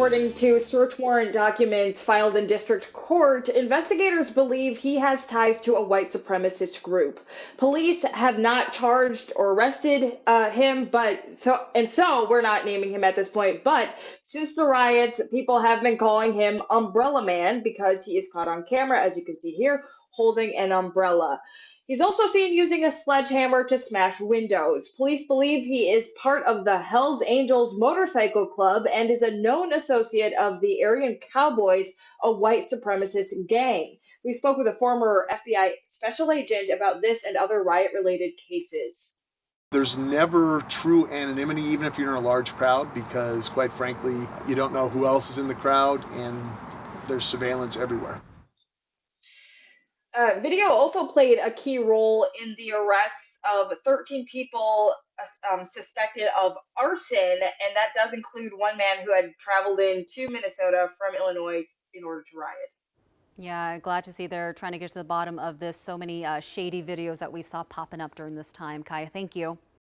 According to search warrant documents filed in district court, investigators believe he has ties to a white supremacist group. Police have not charged or arrested him, so we're not naming him at this point. But since the riots, people have been calling him Umbrella Man because he is caught on camera, as you can see here, holding an umbrella. He's also seen using a sledgehammer to smash windows. Police believe he is part of the Hells Angels motorcycle club and is a known associate of the Aryan Cowboys, a white supremacist gang. We spoke with a former FBI special agent about this and other riot related cases. There's never true anonymity, even if you're in a large crowd, because quite frankly, you don't know who else is in the crowd and there's surveillance everywhere. Video also played a key role in the arrests of 13 people suspected of arson, and that does include one man who had traveled into Minnesota from Illinois in order to riot. Yeah, glad to see they're trying to get to the bottom of this. So many shady videos that we saw popping up during this time. Kaya, thank you.